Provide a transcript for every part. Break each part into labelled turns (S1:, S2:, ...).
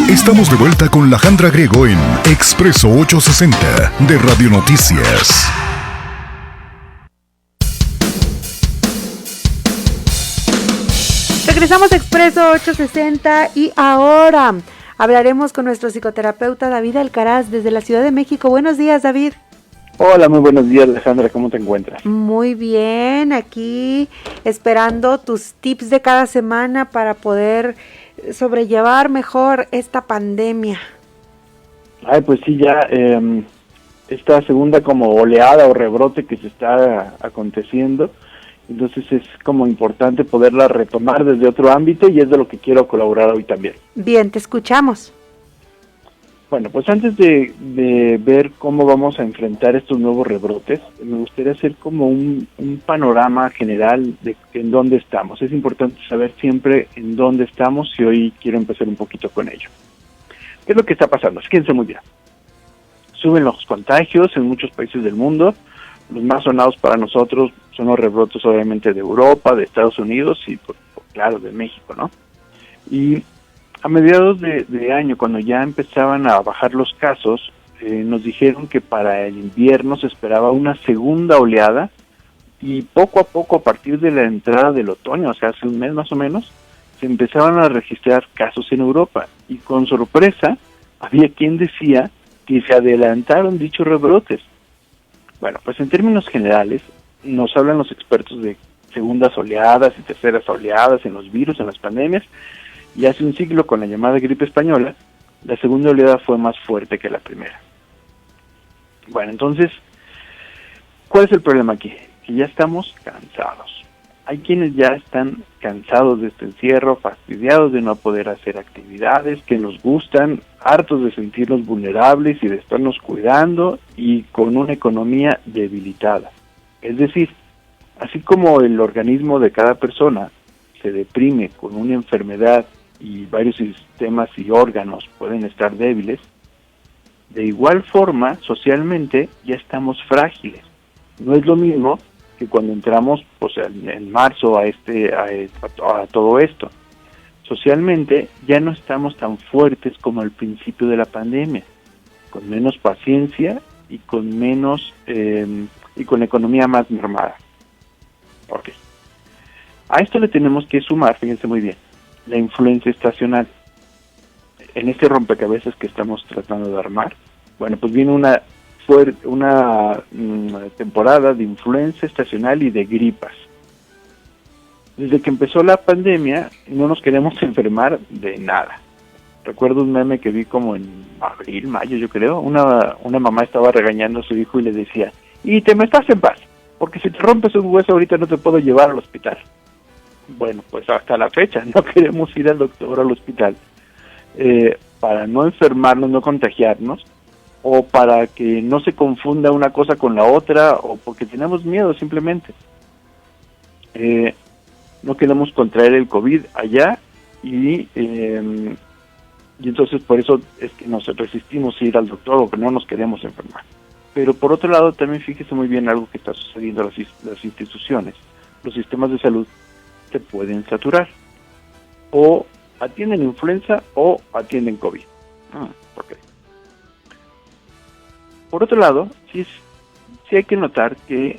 S1: Estamos de vuelta con Lajandra Griego en Expreso 860 de Radio Noticias.
S2: Regresamos a Expreso 860 y ahora hablaremos con nuestro psicoterapeuta David Alcaraz desde la Ciudad de México. Buenos días, David.
S3: Hola, muy buenos días, Alejandra, ¿cómo te encuentras?
S2: Muy bien, aquí esperando tus tips de cada semana para poder sobrellevar mejor esta pandemia.
S3: Ay, pues sí, ya esta segunda como oleada o rebrote que se está aconteciendo, entonces es como importante poderla retomar desde otro ámbito y es de lo que quiero colaborar hoy también.
S2: Bien, te escuchamos.
S3: Bueno, pues antes de ver cómo vamos a enfrentar estos nuevos rebrotes, me gustaría hacer como un panorama general de en dónde estamos. Es importante saber siempre en dónde estamos y hoy quiero empezar un poquito con ello. ¿Qué es lo que está pasando? Fíjense muy bien. Suben los contagios en muchos países del mundo. Los más sonados para nosotros son los rebrotes obviamente de Europa, de Estados Unidos y claro, de México, ¿no? Y a mediados de año, cuando ya empezaban a bajar los casos, nos dijeron que para el invierno se esperaba una segunda oleada y poco a poco, a partir de la entrada del otoño, o sea, hace un mes más o menos, se empezaban a registrar casos en Europa. Y con sorpresa, había quien decía que se adelantaron dichos rebrotes. Bueno, pues en términos generales, nos hablan los expertos de segundas oleadas y terceras oleadas en los virus, en las pandemias, y hace un siglo, con la llamada gripe española, la segunda oleada fue más fuerte que la primera. Bueno, entonces, ¿cuál es el problema aquí? Que ya estamos cansados. Hay quienes ya están cansados de este encierro, fastidiados de no poder hacer actividades que nos gustan, hartos de sentirnos vulnerables y de estarnos cuidando y con una economía debilitada. Es decir, así como el organismo de cada persona se deprime con una enfermedad y varios sistemas y órganos pueden estar débiles, de igual forma, socialmente, ya estamos frágiles. No es lo mismo que cuando entramos pues, en marzo a todo esto. Socialmente, ya no estamos tan fuertes como al principio de la pandemia, con menos paciencia y con menos y con economía más mermada. Okay. A esto le tenemos que sumar, fíjense muy bien, la influencia estacional. En este rompecabezas que estamos tratando de armar, bueno, pues viene una temporada de influenza estacional y de gripas. Desde que empezó la pandemia, no nos queremos enfermar de nada. Recuerdo un meme que vi como en abril, mayo, yo creo. Una mamá estaba regañando a su hijo y le decía, y te me estás en paz, porque si te rompes un hueso ahorita no te puedo llevar al hospital. Bueno, pues hasta la fecha no queremos ir al doctor, al hospital, para no enfermarnos, no contagiarnos, o para que no se confunda una cosa con la otra, o porque tenemos miedo simplemente. No queremos contraer el COVID allá y entonces por eso es que nos resistimos a ir al doctor o que no nos queremos enfermar. Pero por otro lado también fíjese muy bien algo que está sucediendo en las instituciones. Los sistemas de salud se pueden saturar. O atienden influenza o atienden COVID. Okay. Por otro lado, sí hay que notar que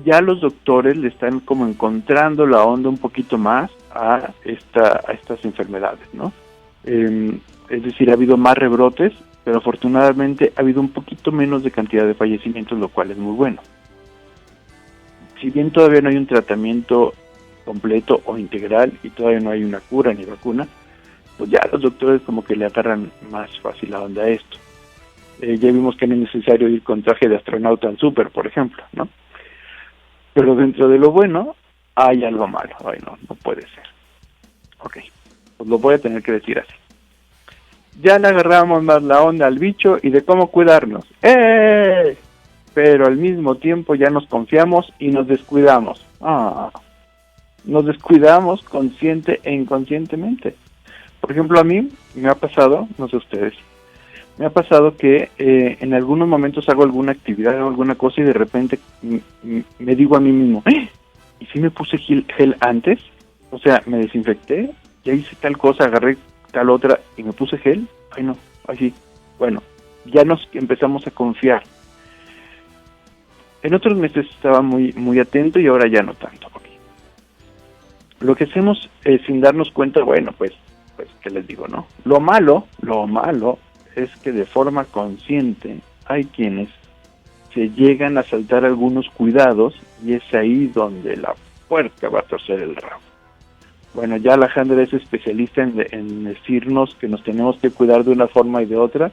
S3: ya los doctores le están como encontrando la onda un poquito más a estas enfermedades, ¿no? Es decir, ha habido más rebrotes, pero afortunadamente ha habido un poquito menos de cantidad de fallecimientos, lo cual es muy bueno. Si bien todavía no hay un tratamiento completo o integral y todavía no hay una cura ni vacuna, pues ya los doctores como que le agarran más fácil la onda a esto. Ya vimos que no es necesario ir con traje de astronauta al súper, por ejemplo, ¿no? Pero dentro de lo bueno, hay algo malo. Ay, no puede ser. Ok, pues lo voy a tener que decir así. Ya le agarramos más la onda al bicho y de cómo cuidarnos. ¡Eh! Pero al mismo tiempo ya nos confiamos y nos descuidamos. Nos descuidamos consciente e inconscientemente. Por ejemplo, a mí me ha pasado, no sé ustedes, me ha pasado que en algunos momentos hago alguna actividad o alguna cosa y de repente me digo a mí mismo, ¿y si me puse gel antes? O sea, me desinfecté, ya hice tal cosa, agarré tal otra, y me puse gel, ay no, así, bueno, ya nos empezamos a confiar. En otros meses estaba muy atento y ahora ya no tanto. Okay. Lo que hacemos sin darnos cuenta, bueno, pues, ¿qué les digo, no? Lo malo es que de forma consciente hay quienes se llegan a saltar algunos cuidados y es ahí donde la puerca va a torcer el rabo. Bueno, ya Alejandra es especialista en decirnos que nos tenemos que cuidar de una forma y de otra.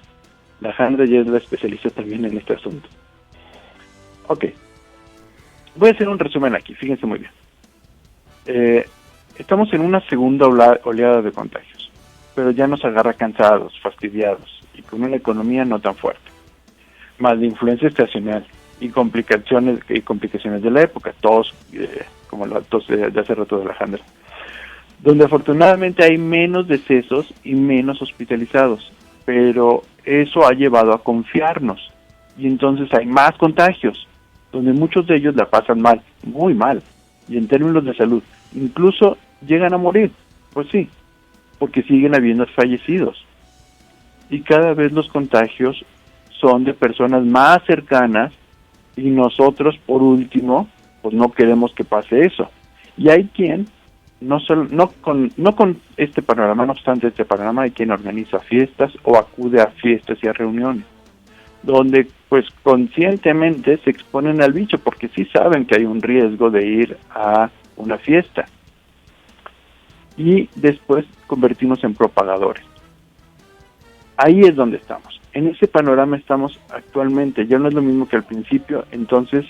S3: Alejandra ya es la especialista también en este asunto. Ok, voy a hacer un resumen aquí, fíjense muy bien. Estamos en una segunda oleada de contagios, pero ya nos agarra cansados, fastidiados y con una economía no tan fuerte, más de influencia estacional y complicaciones de la época, tos, como la tos de hace rato de Alejandra, donde afortunadamente hay menos decesos y menos hospitalizados, pero eso ha llevado a confiarnos y entonces hay más contagios, donde muchos de ellos la pasan mal, muy mal, y en términos de salud, incluso llegan a morir, pues sí, porque siguen habiendo fallecidos. Y cada vez los contagios son de personas más cercanas y nosotros, por último, pues no queremos que pase eso. Y hay quien, no con este panorama, no obstante este panorama, hay quien organiza fiestas o acude a fiestas y a reuniones, donde pues conscientemente se exponen al bicho, porque sí saben que hay un riesgo de ir a una fiesta. Y después convertirnos en propagadores. Ahí es donde estamos. En ese panorama estamos actualmente. Ya no es lo mismo que al principio, entonces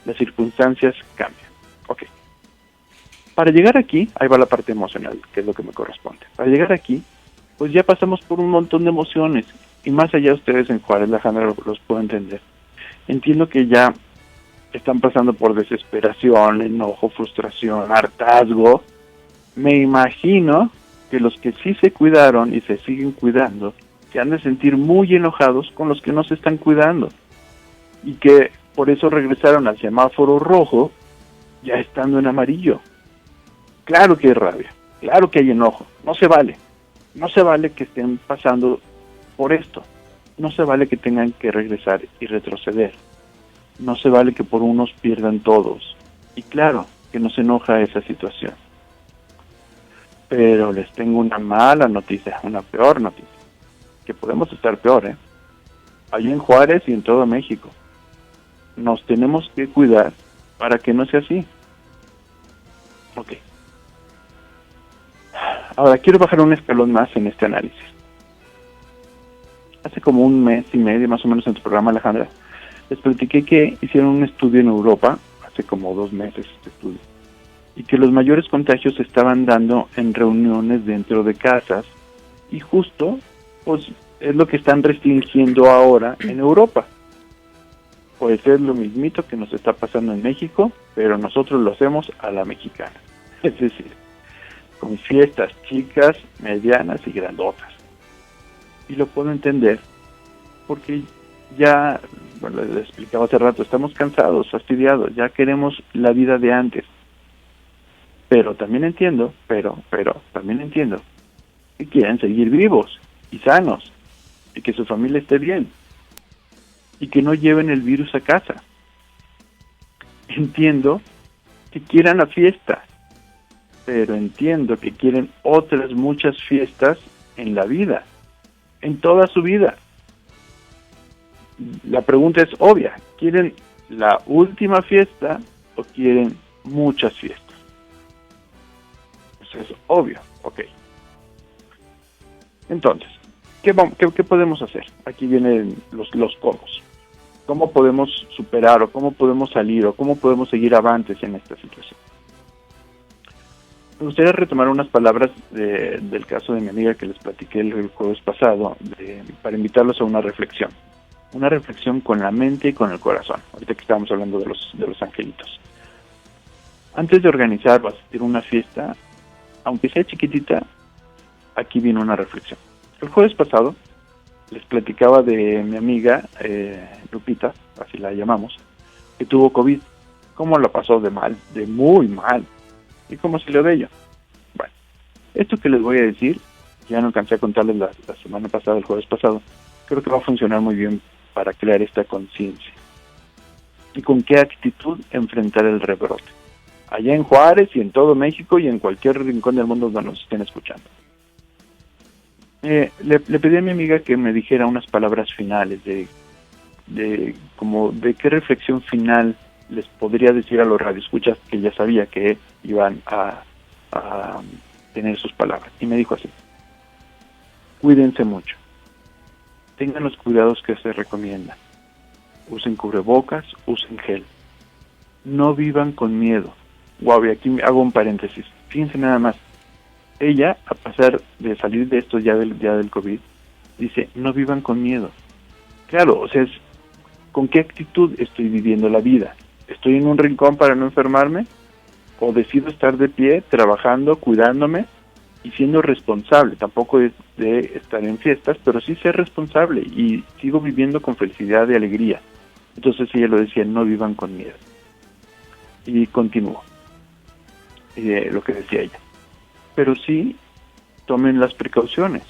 S3: las circunstancias cambian. Ok. Para llegar aquí, ahí va la parte emocional, que es lo que me corresponde. Para llegar aquí, pues ya pasamos por un montón de emociones. Y más allá ustedes en Juárez, Alejandra, los puedo entender. Entiendo que ya están pasando por desesperación, enojo, frustración, hartazgo. Me imagino que los que sí se cuidaron y se siguen cuidando, se han de sentir muy enojados con los que no se están cuidando. Y que por eso regresaron al semáforo rojo, ya estando en amarillo. Claro que hay rabia, claro que hay enojo, no se vale. No se vale que estén pasando por esto. No se vale que tengan que regresar y retroceder. No se vale que por unos pierdan todos. Y claro que nos enoja esa situación. Pero les tengo una mala noticia, una peor noticia. Que podemos estar peor, allí en Juárez y en todo México. Nos tenemos que cuidar para que no sea así. Ok. Ahora, quiero bajar un escalón más en este análisis. Hace como un mes y medio, más o menos, en tu programa, Alejandra, les platiqué que hicieron un estudio en Europa, hace como 2 meses este estudio, y que los mayores contagios se estaban dando en reuniones dentro de casas, y justo, pues, es lo que están restringiendo ahora en Europa. Puede ser lo mismito que nos está pasando en México, pero nosotros lo hacemos a la mexicana. Es decir, con fiestas chicas, medianas y grandotas. Y lo puedo entender, porque ya, bueno, les explicaba hace rato, estamos cansados, fastidiados, ya queremos la vida de antes. Pero también entiendo, también entiendo que quieren seguir vivos y sanos, y que su familia esté bien, y que no lleven el virus a casa. Entiendo que quieran la fiesta, pero entiendo que quieren otras muchas fiestas en la vida, en toda su vida. La pregunta es obvia, ¿quieren la última fiesta o quieren muchas fiestas? Eso es obvio, ok. Entonces, ¿qué podemos hacer? Aquí vienen los cómo. ¿Cómo podemos superar o cómo podemos salir o cómo podemos seguir avantes en esta situación? Me gustaría retomar unas palabras del caso de mi amiga que les platiqué el jueves pasado, para invitarlos a una reflexión con la mente y con el corazón, ahorita que estábamos hablando de los angelitos. Antes de organizar o asistir a una fiesta, aunque sea chiquitita, aquí viene una reflexión. El jueves pasado les platicaba de mi amiga Lupita, así la llamamos, que tuvo COVID. ¿Cómo la pasó de mal? De muy mal. ¿Y cómo salió de ello? Bueno, esto que les voy a decir ya no alcancé a contarles la semana pasada, el jueves pasado, creo que va a funcionar muy bien para crear esta conciencia. ¿Y con qué actitud enfrentar el rebrote? Allá en Juárez y en todo México y en cualquier rincón del mundo donde nos estén escuchando. Le pedí a mi amiga que me dijera unas palabras finales de qué reflexión final les podría decir a los radioescuchas, que ya sabía que iban a tener sus palabras. Y me dijo así: cuídense mucho, tengan los cuidados que se recomiendan, usen cubrebocas, usen gel, no vivan con miedo. Wow, y aquí hago un paréntesis, fíjense nada más, ella, a pesar de salir de esto ya del COVID, dice, no vivan con miedo. Claro, o sea, ¿con qué actitud estoy viviendo la vida? ¿Estoy en un rincón para no enfermarme? ¿O decido estar de pie, trabajando, cuidándome y siendo responsable? Tampoco es de estar en fiestas, pero sí ser responsable y sigo viviendo con felicidad y alegría. Entonces ella lo decía, no vivan con miedo. Y continuó lo que decía ella. Pero sí tomen las precauciones.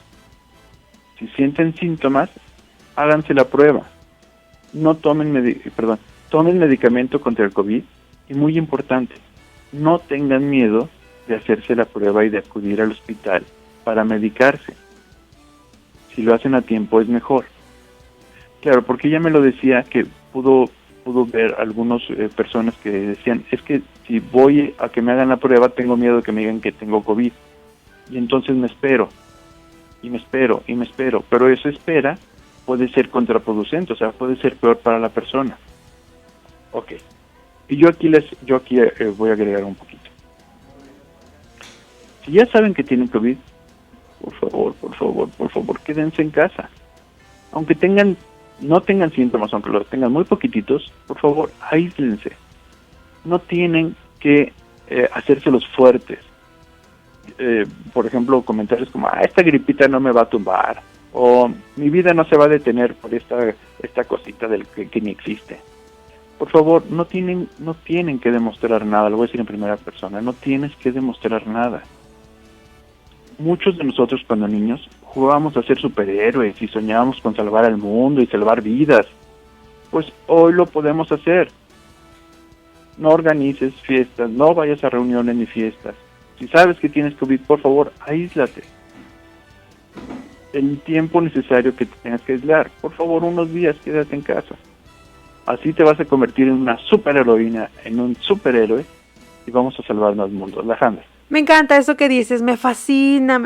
S3: Si sienten síntomas, háganse la prueba. No tomen medicamento contra el COVID y, muy importante, no tengan miedo de hacerse la prueba y de acudir al hospital para medicarse. Si lo hacen a tiempo es mejor. Claro, porque ella me lo decía que pudo ver algunas personas que decían, es que si voy a que me hagan la prueba tengo miedo de que me digan que tengo COVID. Y entonces me espero, pero esa espera puede ser contraproducente, o sea, puede ser peor para la persona. Ok. Y yo aquí voy a agregar un poquito. Si ya saben que tienen COVID, por favor, quédense en casa. Aunque no tengan síntomas, aunque los tengan muy poquititos, por favor, aíslense. No tienen que hacérselos fuertes. Por ejemplo, comentarios como, esta gripita no me va a tumbar, o mi vida no se va a detener por esta cosita que ni existe. Por favor, no tienen que demostrar nada, lo voy a decir en primera persona, no tienes que demostrar nada. Muchos de nosotros cuando niños jugábamos a ser superhéroes y soñábamos con salvar al mundo y salvar vidas. Pues hoy lo podemos hacer. No organices fiestas, no vayas a reuniones ni fiestas. Si sabes que tienes COVID, por favor, aíslate. El tiempo necesario que te tengas que aislar, por favor, unos días quédate en casa. Así te vas a convertir en una superheroína, en un superhéroe, y vamos a salvarnos al mundo. Alejandra.
S2: Me encanta eso que dices, me fascina.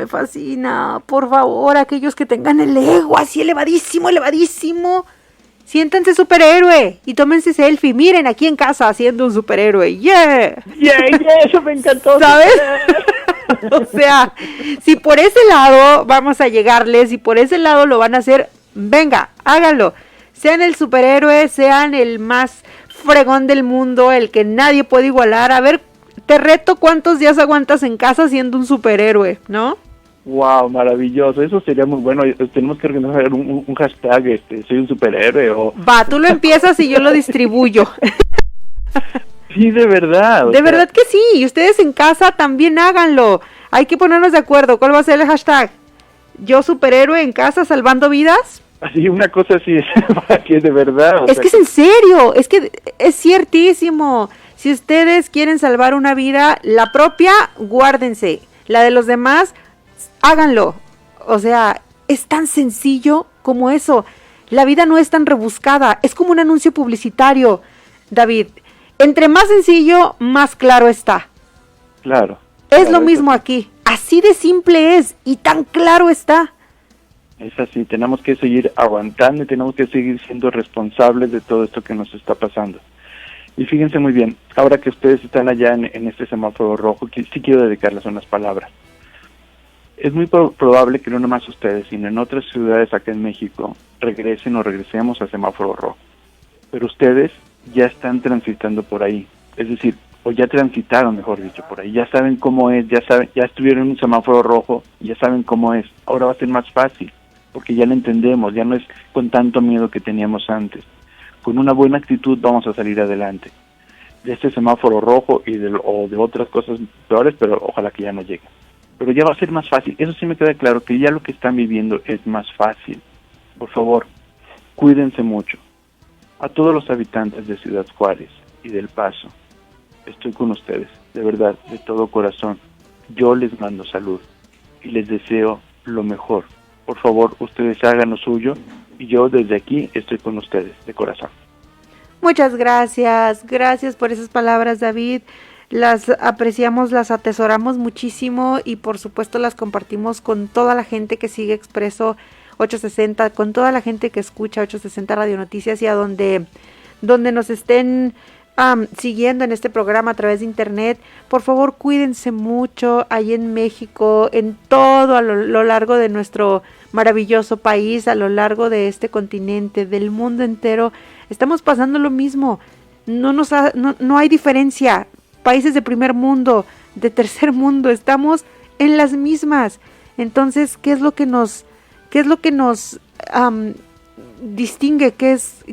S2: Por favor, aquellos que tengan el ego así elevadísimo, siéntanse superhéroe y tómense selfie. Miren, aquí en casa haciendo un superhéroe. ¡Yeah!
S3: Eso me encantó.
S2: ¿Sabes? O sea, si por ese lado vamos a llegarles, si por ese lado lo van a hacer, venga, háganlo. Sean el superhéroe, sean el más fregón del mundo, el que nadie puede igualar. A ver, te reto cuántos días aguantas en casa siendo un superhéroe, ¿no?
S3: Wow, maravilloso, eso sería muy bueno. Tenemos que organizar un hashtag, soy un superhéroe o...
S2: Va, tú lo empiezas y yo lo distribuyo.
S3: Sí, de verdad.
S2: De verdad que sí, y ustedes en casa también háganlo. Hay que ponernos de acuerdo, ¿cuál va a ser el hashtag? ¿Yo superhéroe en casa salvando vidas?
S3: Así, una cosa así, que es de verdad.
S2: Es que es en serio, es que es ciertísimo. Si ustedes quieren salvar una vida, la propia, guárdense. La de los demás, háganlo. O sea, es tan sencillo como eso. La vida no es tan rebuscada, es como un anuncio publicitario, David. Entre más sencillo, más claro está.
S3: Claro.
S2: Es lo mismo aquí. Así de simple es y tan claro está.
S3: Es así, tenemos que seguir aguantando y tenemos que seguir siendo responsables de todo esto que nos está pasando. Y fíjense muy bien, ahora que ustedes están allá en este semáforo rojo, sí quiero dedicarles unas palabras. Es muy probable que no nomás ustedes, sino en otras ciudades acá en México, regresemos al semáforo rojo. Pero ustedes ya están transitando por ahí, es decir, o ya transitaron, mejor dicho, por ahí, ya saben cómo es, ya estuvieron en un semáforo rojo, ya saben cómo es. Ahora va a ser más fácil, porque ya lo entendemos, ya no es con tanto miedo que teníamos antes. Con una buena actitud vamos a salir adelante de este semáforo rojo o de otras cosas peores, pero ojalá que ya no lleguen. pero ya va a ser más fácil. Eso sí me queda claro, que ya lo que están viviendo es más fácil. Por favor, cuídense mucho. A todos los habitantes de Ciudad Juárez y del Paso, estoy con ustedes, de verdad, de todo corazón. Yo les mando salud y les deseo lo mejor. Por favor, ustedes hagan lo suyo y yo desde aquí estoy con ustedes, de corazón.
S2: Muchas gracias, gracias por esas palabras, David. Las apreciamos, las atesoramos muchísimo y por supuesto las compartimos con toda la gente que sigue Expreso 860, con toda la gente que escucha 860 Radio Noticias y a donde nos estén siguiendo en este programa a través de internet. Por favor, cuídense mucho ahí en México, en todo a lo largo de nuestro maravilloso país, a lo largo de este continente, del mundo entero. Estamos pasando lo mismo. No hay diferencia. Países de primer mundo, de tercer mundo, estamos en las mismas. Entonces, ¿qué es lo que nos distingue? ¿Qué es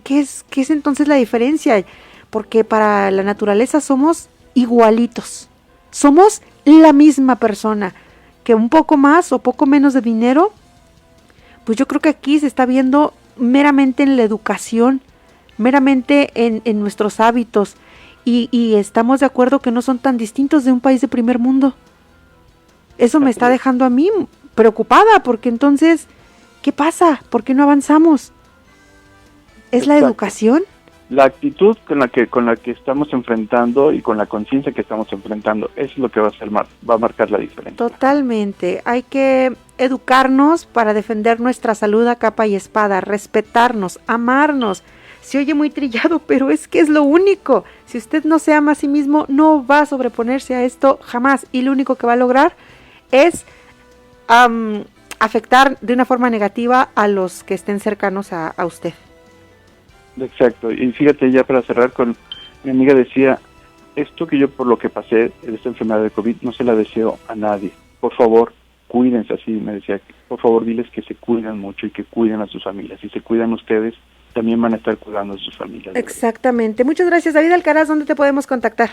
S2: entonces la diferencia? Porque para la naturaleza somos igualitos, somos la misma persona, que un poco más o poco menos de dinero, pues yo creo que aquí se está viendo meramente en la educación, meramente en nuestros hábitos, y estamos de acuerdo que no son tan distintos de un país de primer mundo. Eso me está dejando a mí preocupada, porque entonces, ¿qué pasa? ¿Por qué no avanzamos? ¿Es la educación?
S3: La actitud con la que estamos enfrentando y con la conciencia que estamos enfrentando, eso es lo que va a marcar la diferencia.
S2: Totalmente. Hay que educarnos para defender nuestra salud a capa y espada, respetarnos, amarnos. Se oye muy trillado, pero es que es lo único. Si usted no se ama a sí mismo, no va a sobreponerse a esto jamás. Y lo único que va a lograr es afectar de una forma negativa a los que estén cercanos a usted.
S3: Exacto, y fíjate, ya para cerrar, con mi amiga decía, esto que yo por lo que pasé, esta enfermedad de COVID, no se la deseo a nadie. Por favor, cuídense, así me decía, por favor diles que se cuidan mucho y que cuiden a sus familias. Si se cuidan ustedes, también van a estar cuidando a sus familias.
S2: Exactamente. Muchas gracias, David Alcaraz. ¿Dónde te podemos contactar?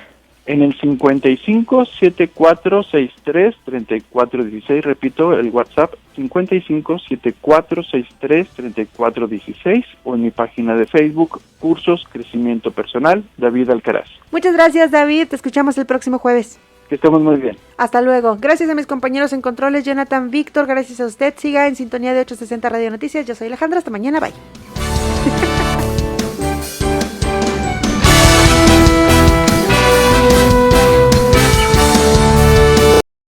S3: En el 55-7463-3416, repito, el WhatsApp 55-7463-3416 o en mi página de Facebook, Cursos Crecimiento Personal, David Alcaraz.
S2: Muchas gracias, David. Te escuchamos el próximo jueves.
S3: Que estemos muy bien.
S2: Hasta luego. Gracias a mis compañeros en controles, Jonathan, Víctor. Gracias a usted. Siga en sintonía de 860 Radio Noticias. Yo soy Alejandra. Hasta mañana. Bye.